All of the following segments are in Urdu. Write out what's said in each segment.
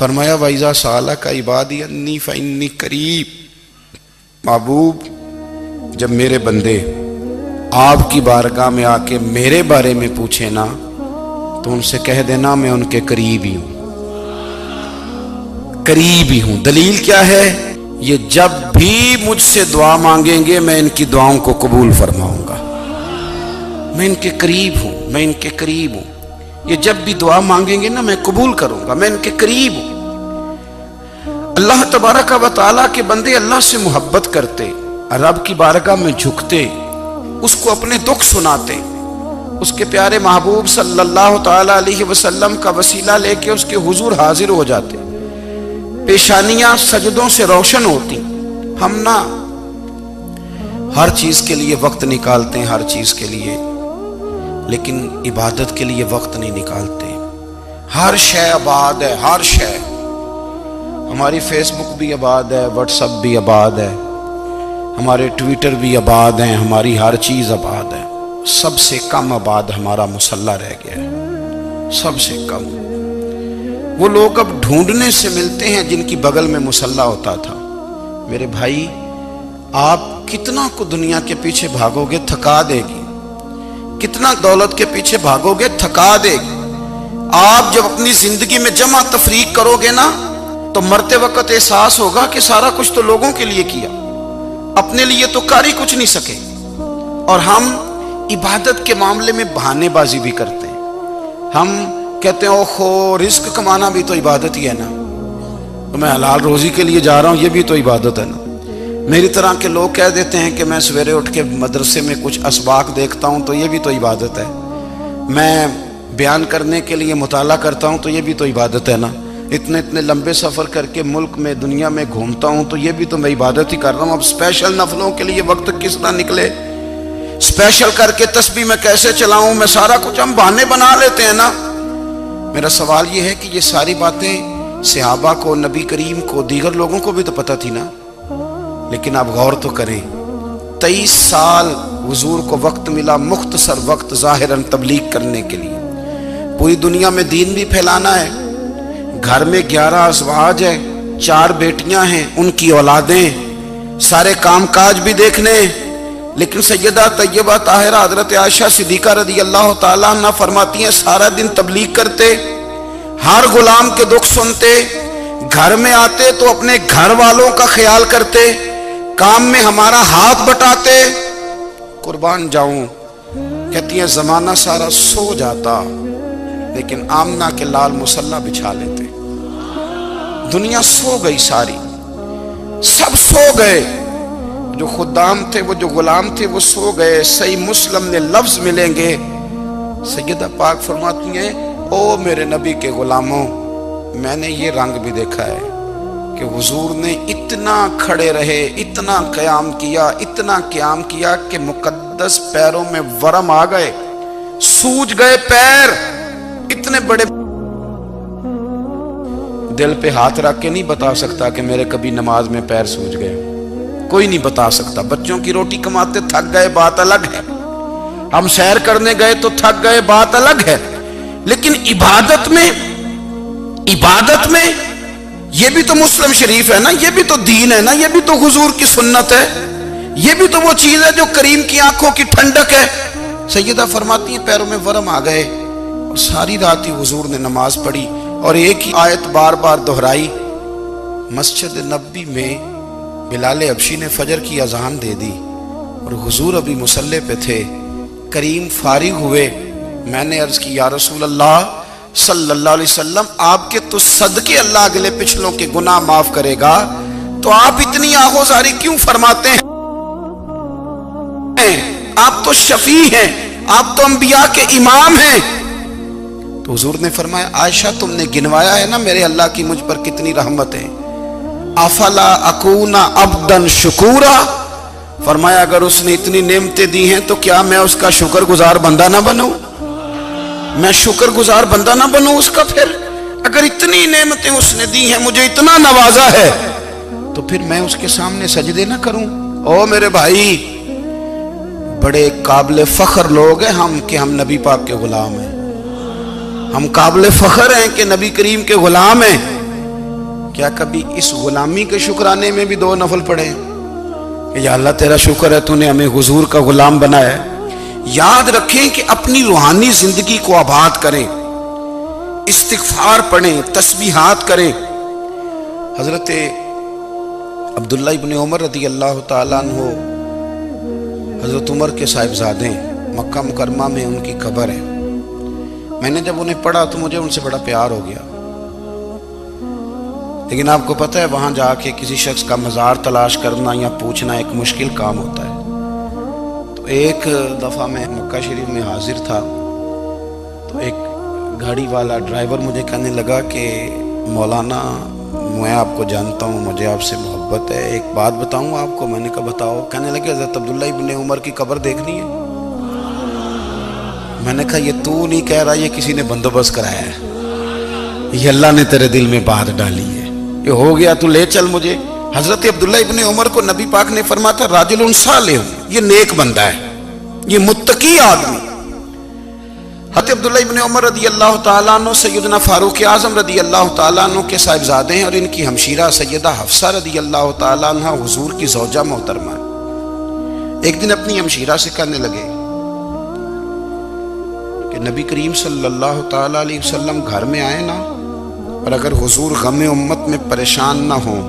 فرمایا وَإِذَا سَأَلَكَ عِبَادِي أَنِّي فَإِنِّي قَرِيب، محبوب جب میرے بندے آپ کی بارگاہ میں آ کے میرے بارے میں پوچھے نا تو ان سے کہہ دینا میں ان کے قریب ہی ہوں، قریب ہی ہوں۔ دلیل کیا ہے؟ یہ جب بھی مجھ سے دعا مانگیں گے میں ان کی دعاؤں کو قبول فرماؤں گا، میں ان کے قریب ہوں، میں ان کے قریب ہوں۔ یہ جب بھی دعا مانگیں گے نا میں قبول کروں گا، میں ان کے قریب ہوں۔ اللہ تبارک و تعالیٰ کے بندے اللہ سے محبت کرتے، رب کی بارگاہ میں جھکتے، اس کو اپنے دکھ سناتے، اس کے پیارے محبوب صلی اللہ تعالیٰ علیہ وسلم کا وسیلہ لے کے اس کے حضور حاضر ہو جاتے، پیشانیاں سجدوں سے روشن ہوتی۔ ہم نا ہر چیز کے لیے وقت نکالتے ہیں، ہر چیز کے لیے، لیکن عبادت کے لیے وقت نہیں نکالتے۔ ہر شے آباد ہے، ہر شے، ہماری فیس بک بھی آباد ہے، واٹس ایپ بھی آباد ہے، ہمارے ٹویٹر بھی آباد ہیں، ہماری ہر چیز آباد ہے۔ سب سے کم آباد ہمارا مصلی رہ گیا ہے، سب سے کم۔ وہ لوگ اب ڈھونڈنے سے ملتے ہیں جن کی بغل میں مصلی ہوتا تھا۔ میرے بھائی آپ کتنا کو دنیا کے پیچھے بھاگو گے تھکا دے گی، کتنا دولت کے پیچھے بھاگو گے تھکا دے گی۔ آپ جب اپنی زندگی میں جمع تفریق کرو گے نا تو مرتے وقت احساس ہوگا کہ سارا کچھ تو لوگوں کے لیے کیا، اپنے لیے تو کر ہی کچھ نہیں سکے۔ اور ہم عبادت کے معاملے میں بہانے بازی بھی کرتے ہیں۔ ہم کہتے ہیں اوہو رزق کمانا بھی تو عبادت ہی ہے نا، تو میں حلال روزی کے لیے جا رہا ہوں، یہ بھی تو عبادت ہے نا۔ میری طرح کے لوگ کہہ دیتے ہیں کہ میں سویرے اٹھ کے مدرسے میں کچھ اسباق دیکھتا ہوں تو یہ بھی تو عبادت ہے، میں بیان کرنے کے لیے مطالعہ کرتا ہوں تو یہ بھی تو عبادت ہے نا، اتنے لمبے سفر کر کے ملک میں دنیا میں گھومتا ہوں تو یہ بھی تو میں عبادت ہی کر رہا ہوں۔ اب اسپیشل نفلوں کے لیے وقت کس طرح نکلے، اسپیشل کر کے تسبیح میں کیسے چلاؤں، میں سارا کچھ ہم بہانے بنا لیتے ہیں نا۔ میرا سوال یہ ہے کہ یہ ساری باتیں صحابہ کو، نبی کریم کو، دیگر لوگوں کو بھی تو پتہ تھی نا، لیکن آپ غور تو کریں 23 سال حضور کو وقت ملا، مختصر وقت ظاہراً تبلیغ کرنے کے لیے، پوری دنیا میں دین بھی پھیلانا ہے۔ گھر میں 11 ازواج ہے، 4 بیٹیاں ہیں، ان کی اولادیں، سارے کام کاج بھی دیکھنے، لیکن سیدہ طیبہ طاہرہ حضرت عائشہ صدیقہ رضی اللہ تعالیٰ عنہ فرماتی ہیں سارا دن تبلیغ کرتے، ہر غلام کے دکھ سنتے، گھر میں آتے تو اپنے گھر والوں کا خیال کرتے، کام میں ہمارا ہاتھ بٹاتے۔ قربان جاؤں، کہتی ہیں زمانہ سارا سو جاتا لیکن آمنہ کے لال مصلی بچھا لیتے۔ دنیا سو گئی، ساری سب سو گئے، جو خدام تھے، وہ جو غلام تھے وہ سو گئے۔ صحیح مسلم میں لفظ ملیں گے، سیدہ پاک فرماتی ہیں او میرے نبی کے غلاموں، میں نے یہ رنگ بھی دیکھا ہے کہ حضور نے اتنا کھڑے رہے، اتنا قیام کیا، اتنا قیام کیا کہ مقدس پیروں میں ورم آ گئے، سوج گئے پیر، اتنے بڑے۔ دل پہ ہاتھ رکھ کے نہیں بتا سکتا کہ میرے کبھی نماز میں پیر سوج گئے، کوئی نہیں بتا سکتا۔ بچوں کی روٹی کماتے تھک گئے بات الگ ہے، ہم سیر کرنے گئے تو تھک گئے بات الگ ہے، لیکن عبادت میں یہ بھی تو مسلم شریف ہے نا، یہ بھی تو دین ہے نا، یہ بھی تو حضور کی سنت ہے، یہ بھی تو وہ چیز ہے جو کریم کی آنکھوں کی ٹھنڈک ہے۔ سیدہ فرماتی ہیں پیروں میں ورم آ گئے، اور ساری رات ہی حضور نے نماز پڑھی اور ایک ہی آیت بار بار دہرائی۔ مسجد نبوی میں بلال حبشی نے فجر کی اذان دے دی اور حضور ابھی مصلی پہ تھے، کریم فارغ ہوئے، میں نے عرض کی یا رسول اللہ صلی اللہ علیہ وسلم آپ کے تو صدقے اللہ اگلے پچھلوں کے گناہ معاف کرے گا، تو آپ اتنی آہوزاری کیوں فرماتے ہیں؟ آپ تو شفیع ہیں، آپ تو انبیاء کے امام ہیں۔ تو حضور نے فرمایا عائشہ تم نے گنوایا ہے نا میرے اللہ کی مجھ پر کتنی رحمت ہے، افلا اکون عبدا شکورا، فرمایا اگر اس نے اتنی نعمتیں دی ہیں تو کیا میں اس کا شکر گزار بندہ نہ بنوں، میں شکر گزار بندہ نہ بنوں اس کا؟ پھر اگر اتنی نعمتیں اس نے دی ہیں، مجھے اتنا نوازا ہے، تو پھر میں اس کے سامنے سجدے نہ کروں؟ او میرے بھائی، بڑے قابل فخر لوگ ہیں ہم کہ ہم نبی پاک کے غلام ہیں، ہم قابل فخر ہیں کہ نبی کریم کے غلام ہیں، کیا کبھی اس غلامی کے شکرانے میں بھی 2 نفل پڑھے کہ یا اللہ تیرا شکر ہے تو نے ہمیں حضور کا غلام بنایا ہے؟ یاد رکھیں کہ اپنی روحانی زندگی کو آباد کریں، استغفار پڑھیں، تسبیحات کریں۔ حضرت عبداللہ ابن عمر رضی اللہ تعالیٰ عنہ حضرت عمر کے صاحبزادے ہیں، مکہ مکرمہ میں ان کی قبر ہے۔ میں نے جب انہیں پڑھا تو مجھے ان سے بڑا پیار ہو گیا، لیکن آپ کو پتہ ہے وہاں جا کے کسی شخص کا مزار تلاش کرنا یا پوچھنا ایک مشکل کام ہوتا ہے۔ تو ایک دفعہ میں مکہ شریف میں حاضر تھا، تو ایک گاڑی والا ڈرائیور مجھے کہنے لگا کہ مولانا میں آپ کو جانتا ہوں، مجھے آپ سے محبت ہے، ایک بات بتاؤں آپ کو؟ میں نے کہا بتاؤ۔ کہنے لگے حضرت عبداللہ ابن عمر کی قبر دیکھنی ہے۔ میں نے کہا یہ تو نہیں کہہ رہا، یہ کسی نے بندوبست کرایا ہے، یہ اللہ نے تیرے دل میں بات ڈالی ہے، یہ ہو گیا، تو لے چل مجھے۔ حضرت عبداللہ ابن عمر کو نبی پاک نے فرمایا تھا راجل صالح، یہ نیک بندہ ہے، یہ متقی آدمی۔ حضرت عبداللہ ابن عمر رضی اللہ تعالیٰ عنہ سیدنا فاروق اعظم رضی اللہ تعالیٰ عنہ کے صاحبزادے ہیں، اور ان کی ہمشیرہ سیدہ حفصہ رضی اللہ تعالیٰ عنہ حضور کی زوجہ محترمہ۔ ایک دن اپنی ہمشیرہ سے کہنے لگے کہ نبی کریم صلی اللہ تعالیٰ علیہ وسلم گھر میں آئے نا، اور اگر حضور غم امت میں پریشان نہ ہوں،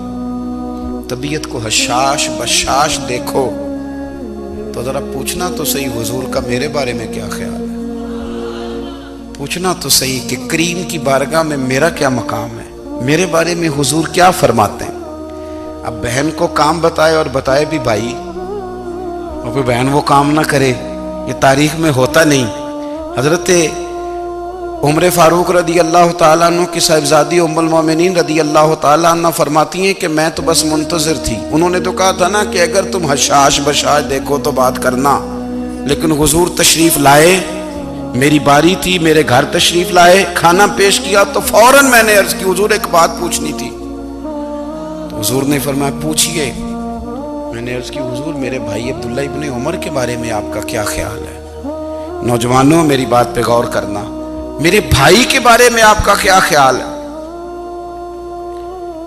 طبیعت کو حشاش بشاش دیکھو، تو ذرا پوچھنا تو صحیح حضور کا میرے بارے میں کیا خیال ہے، پوچھنا تو صحیح کہ کریم کی بارگاہ میں میرا کیا مقام ہے، میرے بارے میں حضور کیا فرماتے ہیں۔ اب بہن کو کام بتائے، اور بتائے بھی بھائی، اور پھر بہن وہ کام نہ کرے، یہ تاریخ میں ہوتا نہیں۔ حضرت عمر فاروق رضی اللہ تعالیٰ عنہ کی صاحبزادی ام المومنین رضی اللہ تعالیٰ عنہ فرماتی ہیں کہ میں تو بس منتظر تھی۔ انہوں نے تو کہا تھا نا کہ اگر تم حشاش بشاش دیکھو تو بات کرنا، لیکن حضور تشریف لائے، میری باری تھی، میرے گھر تشریف لائے، کھانا پیش کیا تو فوراً میں نے عرض کی حضور ایک بات پوچھنی تھی۔ تو حضور نے فرمایا پوچھئے۔ میں نے عرض کی حضور میرے بھائی عبداللہ ابن عمر کے بارے میں آپ کا کیا خیال ہے؟ نوجوانوں میری بات پہ غور کرنا، میرے بھائی کے بارے میں آپ کا کیا خیال ہے؟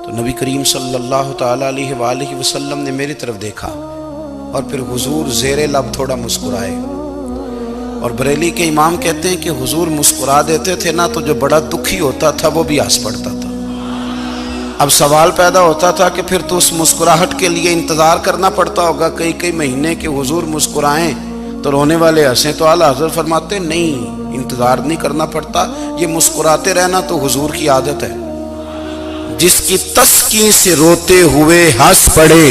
تو نبی کریم صلی اللہ تعالیٰ علیہ وآلہ وسلم نے میری طرف دیکھا، اور پھر حضور زیر لب تھوڑا مسکرائے، اور بریلی کے امام کہتے ہیں کہ حضور مسکرا دیتے تھے نا تو جو بڑا دکھی ہوتا تھا وہ بھی ہنس پڑتا تھا۔ اب سوال پیدا ہوتا تھا کہ پھر تو اس مسکراہٹ کے لیے انتظار کرنا پڑتا ہوگا کئی مہینے کہ حضور مسکرائیں تو رونے والے ہنسیں، تو اعلیٰ حضرت فرماتے نہیں، انتظار نہیں کرنا پڑتا، یہ مسکراتے رہنا تو حضور کی عادت ہے۔ جس کی تسکین سے روتے ہوئے ہنس پڑے،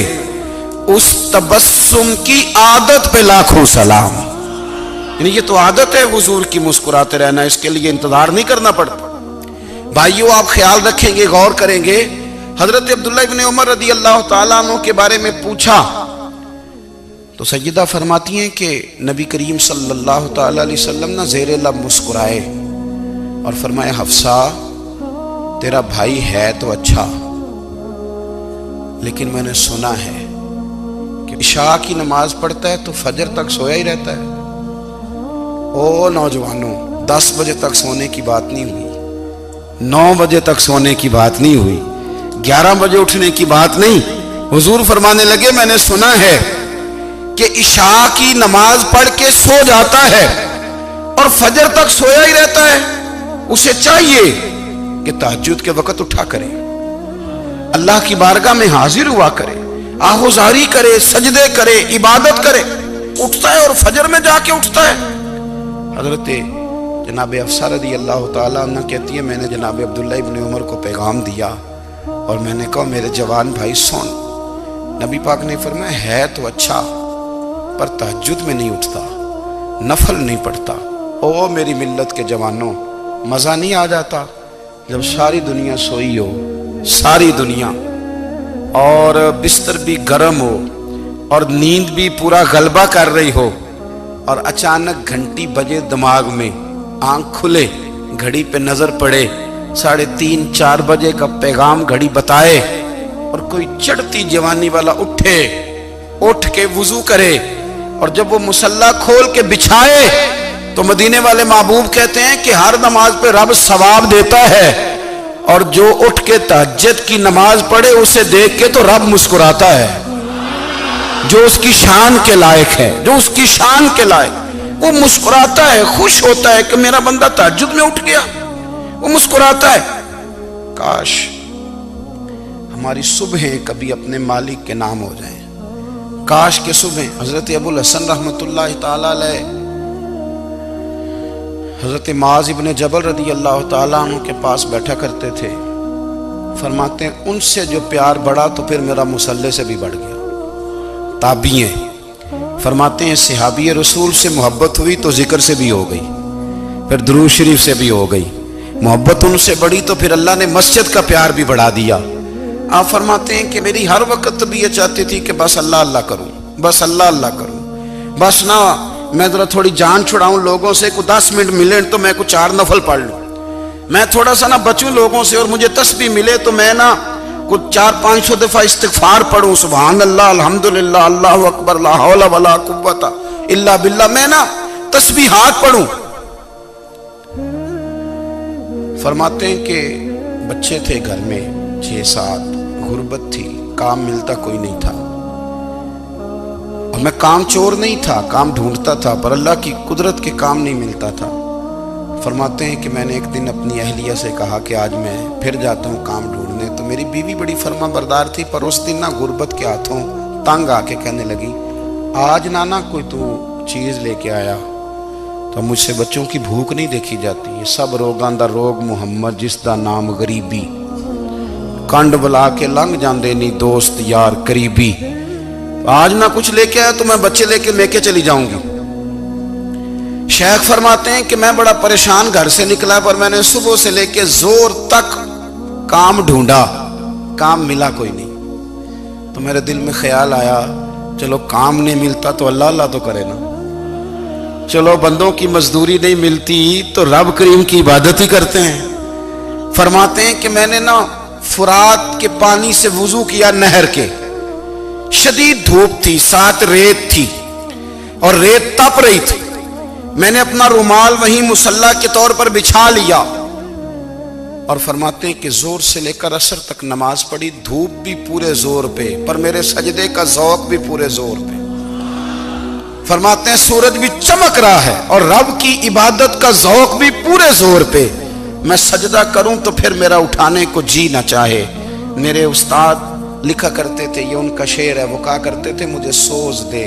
اس تبسم کی عادت پہ لاکھوں سلام۔ یعنی یہ تو عادت ہے حضور کی مسکراتے رہنا، اس کے لیے انتظار نہیں کرنا پڑتا۔ بھائیو آپ خیال رکھیں گے، غور کریں گے، حضرت عبداللہ ابن عمر رضی اللہ تعالیٰ عنہ کے بارے میں پوچھا تو سیدہ فرماتی ہیں کہ نبی کریم صلی اللہ تعالیٰ علیہ وسلم نہ زیر لب مسکرائے اور فرمایا حفصہ تیرا بھائی ہے تو اچھا، لیکن میں نے سنا ہے کہ عشاء کی نماز پڑھتا ہے تو فجر تک سویا ہی رہتا ہے۔ او نوجوانوں، 10 بجے تک سونے کی بات نہیں ہوئی، 9 بجے تک سونے کی بات نہیں ہوئی، 11 بجے اٹھنے کی بات نہیں۔ حضور فرمانے لگے میں نے سنا ہے کہ عشاء کی نماز پڑھ کے سو جاتا ہے اور فجر تک سویا ہی رہتا ہے، اسے چاہیے کہ تہجد کے وقت اٹھا کرے، اللہ کی بارگاہ میں حاضر ہوا کرے، آہوزاری کرے، سجدے کرے، عبادت کرے، اٹھتا ہے اور فجر میں جا کے اٹھتا ہے۔ حضرت جناب حفصہ رضی اللہ تعالیٰ عنہ کہتی ہے میں نے جناب عبداللہ ابن عمر کو پیغام دیا اور میں نے کہا میرے جوان بھائی سن، نبی پاک نے فرمایا ہے تو اچھا پر تہجد میں نہیں اٹھتا، نفل نہیں پڑھتا۔ او میری ملت کے جوانوں، مزہ نہیں آ جاتا جب ساری دنیا سوئی ہو، ساری دنیا، اور بستر بھی گرم ہو اور نیند بھی پورا غلبہ کر رہی ہو، اور اچانک گھنٹی بجے دماغ میں، آنکھ کھلے، گھڑی پہ نظر پڑے، 3:30 4 بجے کا پیغام گھڑی بتائے، اور کوئی چڑھتی جوانی والا اٹھ کے وضو کرے، اور جب وہ مصلی کھول کے بچھائے تو مدینے والے محبوب کہتے ہیں کہ ہر نماز پہ رب ثواب دیتا ہے، اور جو اٹھ کے تہجد کی نماز پڑھے اسے دیکھ کے تو رب مسکراتا ہے، جو اس کی شان کے لائق ہے، جو اس کی شان کے لائق، وہ مسکراتا ہے، خوش ہوتا ہے کہ میرا بندہ تہجد میں اٹھ گیا، وہ مسکراتا ہے۔ کاش ہماری صبحیں کبھی اپنے مالک کے نام ہو جائیں، کاش کے صبحیں۔ حضرت ابو الحسن رحمۃ اللہ تعالی علیہ حضرت معاذ ابن جبل رضی اللہ تعالیٰ عنہ کے پاس بیٹھا کرتے تھے، فرماتے ہیں ان سے جو پیار بڑھا تو پھر میرا مصلی سے بھی بڑھ گیا۔ تابعی ہیں، فرماتے ہیں صحابی رسول سے محبت ہوئی تو ذکر سے بھی ہو گئی، پھر درود شریف سے بھی ہو گئی، محبت ان سے بڑھی تو پھر اللہ نے مسجد کا پیار بھی بڑھا دیا۔ آپ فرماتے ہیں کہ میری ہر وقت بھی یہ چاہتی تھی کہ بس اللہ اللہ کروں، بس اللہ اللہ کروں، بس نہ میں ذرا تھوڑی جان چھڑاؤں لوگوں سے، کوئی 10 منٹ ملے تو میں کوئی 4 نفل پڑھ لوں، میں تھوڑا سا نہ بچوں لوگوں سے، اور مجھے تسبیح ملے تو میں نہ کچھ 400-500 دفعہ استغفار پڑھوں، سبحان اللہ، الحمدللہ، اللہ اکبر، لا حول ولا قوت الا باللہ، میں نہ تسبیحات پڑھوں۔ فرماتے ہیں کہ بچے تھے گھر میں 6-7، غربت تھی، کام ملتا کوئی نہیں تھا، اور میں کام چور نہیں تھا، کام ڈھونڈتا تھا، پر اللہ کی قدرت کے کام نہیں ملتا تھا۔ فرماتے ہیں کہ میں نے ایک دن اپنی اہلیہ سے کہا کہ آج میں پھر جاتا ہوں کام ڈھونڈنے، تو میری بیوی بڑی فرما بردار تھی، پر اس دن نہ غربت کے ہاتھوں تنگ آ کے کہنے لگی آج نانا کوئی تو چیز لے کے آیا، تو مجھ سے بچوں کی بھوک نہیں دیکھی جاتی، یہ سب روگاں دا روگ محمد جس دا نام غریبی، کنڈ بلا کے لنگ جاندے نہیں دوست یار قریبی، آج نہ کچھ لے کے آیا تو میں بچے لے کے چلی جاؤں گی۔ شیخ فرماتے ہیں کہ میں بڑا پریشان گھر سے نکلا، پر میں نے صبح سے لے کے زور تک کام ڈھونڈا، کام ملا کوئی نہیں، تو میرے دل میں خیال آیا چلو کام نہیں ملتا تو اللہ اللہ تو کرے نا، چلو بندوں کی مزدوری نہیں ملتی تو رب کریم کی عبادت ہی کرتے ہیں۔ فرماتے ہیں کہ میں نے نا فرات کے پانی سے وضو کیا، نہر کے، شدید دھوپ تھی، ساتھ ریت تھی اور ریت تپ رہی تھی، میں نے اپنا رومال وہیں مصلی کے طور پر بچھا لیا، اور فرماتے ہیں کہ زور سے لے کر عصر تک نماز پڑھی، دھوپ بھی پورے زور پہ، پر میرے سجدے کا ذوق بھی پورے زور پہ۔ فرماتے ہیں سورج بھی چمک رہا ہے اور رب کی عبادت کا ذوق بھی پورے زور پہ، میں سجدہ کروں تو پھر میرا اٹھانے کو جی نہ چاہے۔ میرے استاد لکھا کرتے تھے، یہ ان کا شعر ہے، وہ کہا کرتے تھے مجھے سوز دے،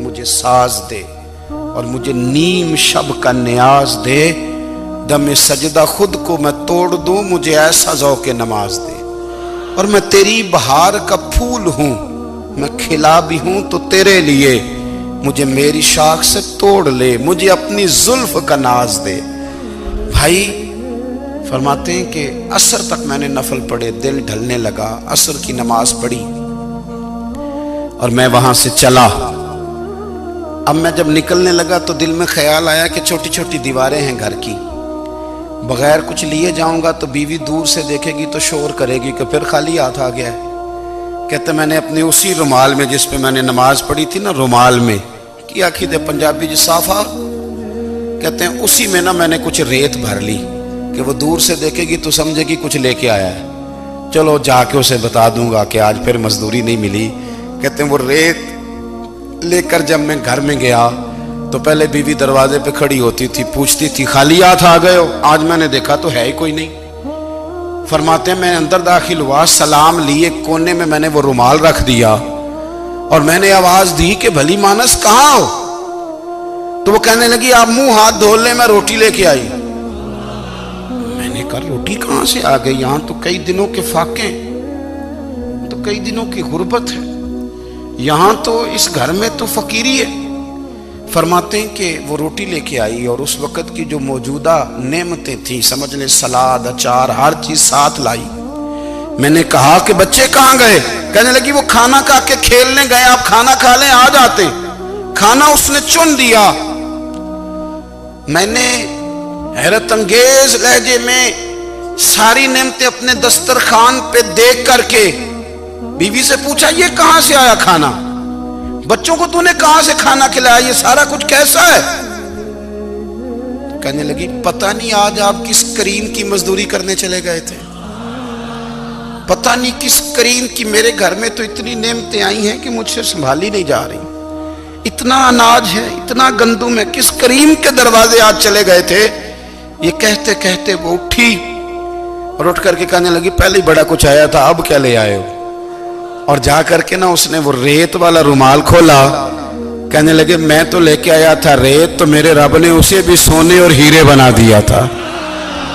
مجھے ساز دے، اور مجھے نیم شب کا نیاز دے، دم سجدہ خود کو میں توڑ دوں، مجھے ایسا ذوق نماز دے، اور میں تیری بہار کا پھول ہوں، میں کھلا بھی ہوں تو تیرے لیے، مجھے میری شاخ سے توڑ لے، مجھے اپنی زلف کا ناز دے۔ بھائی فرماتے ہیں کہ عصر تک میں نے نفل پڑھے، دل ڈھلنے لگا، عصر کی نماز پڑھی اور میں وہاں سے چلا۔ اب میں جب نکلنے لگا تو دل میں خیال آیا کہ چھوٹی چھوٹی دیواریں ہیں گھر کی، بغیر کچھ لیے جاؤں گا تو بیوی دور سے دیکھے گی تو شور کرے گی کہ پھر خالی ہاتھ آ گیا ہے۔ کہتے میں نے اپنے اسی رومال میں جس پہ میں نے نماز پڑھی تھی نا، رومال میں کی آخی دے پنجابی جو صافہ کہتے ہیں، اسی میں نا میں نے کچھ ریت بھر لی کہ وہ دور سے دیکھے گی تو سمجھے گی کچھ لے کے آیا ہے، چلو جا کے اسے بتا دوں گا کہ آج پھر مزدوری نہیں ملی۔ کہتے ہیں وہ ریت لے کر جب میں گھر میں گیا تو پہلے بیوی دروازے پہ کھڑی ہوتی تھی، پوچھتی تھی خالی ہاتھ آ گئے ہو؟ آج میں نے دیکھا تو ہے ہی کوئی نہیں۔ فرماتے ہیں میں اندر داخل ہوا، سلام لیے، کونے میں میں نے وہ رومال رکھ دیا اور میں نے آواز دی کہ بھلی مانس کہاں ہو؟ تو وہ کہنے لگی آپ منہ ہاتھ دھو لیں، میں روٹی لے کے آئی۔ میں نے کہا روٹی کہاں سے آ گئی؟ یہاں تو کئی دنوں کے فاقے، تو کئی دنوں کی غربت ہے، یہاں تو اس گھر میں تو فقیری ہے۔ فرماتے ہیں کہ وہ روٹی لے کے آئی اور اس وقت کی جو موجودہ نعمتیں تھیں، سمجھ لیں سلاد، اچار، ہر چیز ساتھ لائی۔ میں نے کہا کہ بچے کہاں گئے؟ کہنے لگی وہ کھانا کھا کے کھیلنے گئے، آپ کھانا کھا لیں آ جاتے۔ کھانا اس نے چن دیا۔ میں نے حیرت انگیز لہجے میں ساری نعمتیں اپنے دسترخوان پہ دیکھ کر کے بیوی سے پوچھا یہ کہاں سے آیا کھانا؟ بچوں کو تو نے کہاں سے کھانا کھلایا؟ یہ سارا کچھ کیسا ہے؟ کہنے لگی پتہ نہیں آج آپ کس کریم کی مزدوری کرنے چلے گئے تھے۔ پتہ نہیں کس کریم کی میرے گھر میں تو اتنی نعمتیں آئی ہیں کہ مجھ سے سنبھالی نہیں جا رہی، اتنا اناج ہے، اتنا گندم ہے، کس کریم کے دروازے آج چلے گئے تھے۔ یہ کہتے کہتے وہ اٹھی اور اٹھ کر کے کہنے لگی پہلے ہی بڑا کچھ آیا تھا، اب کیا لے آئے ہو؟ اور جا کر کے نا اس نے وہ ریت والا رومال کھولا، کہنے لگے میں تو لے کے آیا تھا ریت، تو میرے رب نے اسے بھی سونے اور ہیرے بنا دیا تھا۔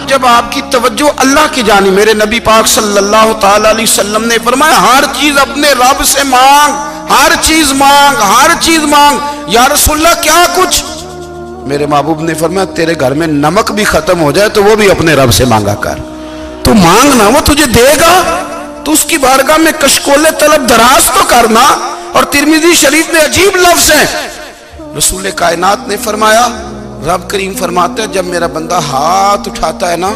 جب آپ کی توجہ اللہ کی جانب، میرے نبی پاک صلی اللہ تعالی علیہ وسلم نے فرمایا ہر چیز اپنے رب سے مانگ، ہر چیز مانگ، ہر چیز مانگ۔ یا رسول اللہ کیا کچھ؟ میرے محبوب نے فرمایا تیرے گھر میں نمک بھی ختم ہو جائے تو وہ بھی اپنے رب سے مانگا کر، تو مانگنا وہ تجھے دے گا، تو اس کی بارگاہ میں کشکول طلب دراز تو کرنا۔ اور ترمذی شریف میں عجیب لفظ ہیں، رسول کائنات نے فرمایا، رب کریم فرماتا ہے جب میرا بندہ ہاتھ اٹھاتا ہے نا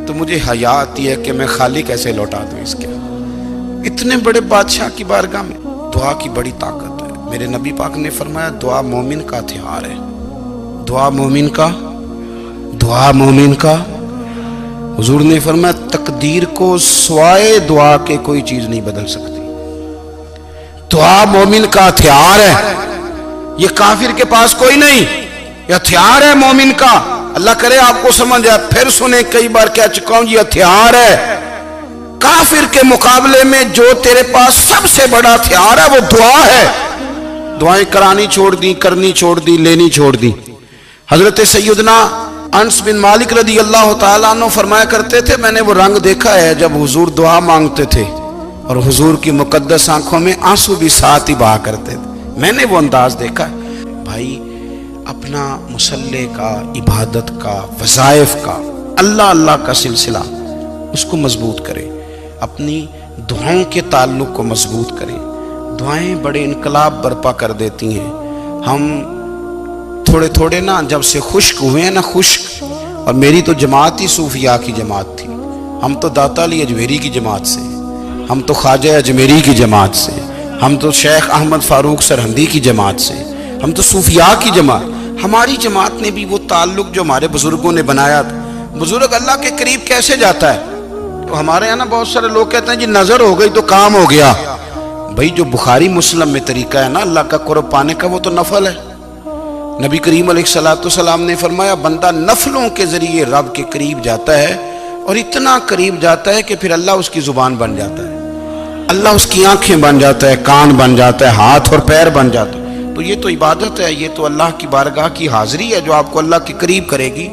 تو مجھے حیا آتی ہے کہ میں خالی کیسے لوٹا دوں اس کے۔ اتنے بڑے بادشاہ کی بارگاہ میں دعا کی بڑی طاقت ہے۔ میرے نبی پاک نے فرمایا دعا مومن کا ہتھیار ہے، دعا مومن کا، دعا مومن کا۔ حضور نے فرمایا تقدیر کو سوائے دعا کے کوئی چیز نہیں بدل سکتی۔ دعا مومن کا ہتھیار ہے، یہ کافر کے پاس کوئی نہیں، یہ ہتھیار ہے مومن کا۔ اللہ کرے آپ کو سمجھ آئے، پھر سنیں، کئی بار کہہ چکا ہوں یہ ہتھیار ہے۔ کافر کے مقابلے میں جو تیرے پاس سب سے بڑا ہتھیار ہے وہ دعا ہے۔ دعائیں کرانی چھوڑ دی، کرنی چھوڑ دی، لینی چھوڑ دی۔ حضرت سیدنا انس بن مالک رضی اللہ تعالیٰ عنہ فرمایا کرتے تھے میں نے وہ رنگ دیکھا ہے جب حضور دعا مانگتے تھے اور حضور کی مقدس آنکھوں میں آنسو بھی ساتھ ہی بہا کرتے تھے، میں نے وہ انداز دیکھا ہے۔ بھائی اپنا مصلی کا، عبادت کا، وظائف کا، اللہ اللہ کا سلسلہ اس کو مضبوط کریں، اپنی دعاؤں کے تعلق کو مضبوط کریں۔ دعائیں بڑے انقلاب برپا کر دیتی ہیں۔ ہم تھوڑے تھوڑے نا جب سے خشک ہوئے ہیں نا، خشک، اور میری تو جماعت ہی صوفیاء کی جماعت تھی، ہم تو داتا علی اجمیری کی جماعت سے، ہم تو خواجہ اجمیری کی جماعت سے، ہم تو شیخ احمد فاروق سرہندی کی جماعت سے، ہم تو صوفیاء کی جماعت۔ ہماری جماعت نے بھی وہ تعلق جو ہمارے بزرگوں نے بنایا تھا۔ بزرگ اللہ کے قریب کیسے جاتا ہے؟ تو ہمارے یہاں نا بہت سارے لوگ کہتے ہیں جی نظر ہو گئی تو کام ہو گیا۔ بھائی جو بخاری مسلم میں طریقہ ہے نا اللہ کا قرب پانے کا، وہ تو نفل ہے۔ نبی کریم علیہ السلام نے فرمایا بندہ نفلوں کے ذریعے رب کے قریب جاتا ہے، اور اتنا قریب جاتا ہے کہ پھر اللہ اس کی زبان بن جاتا ہے، اللہ اس کی آنکھیں بن جاتا ہے، کان بن جاتا ہے، ہاتھ اور پیر بن جاتا ہے۔ تو یہ تو عبادت ہے، یہ تو اللہ کی بارگاہ کی حاضری ہے جو آپ کو اللہ کے قریب کرے گی۔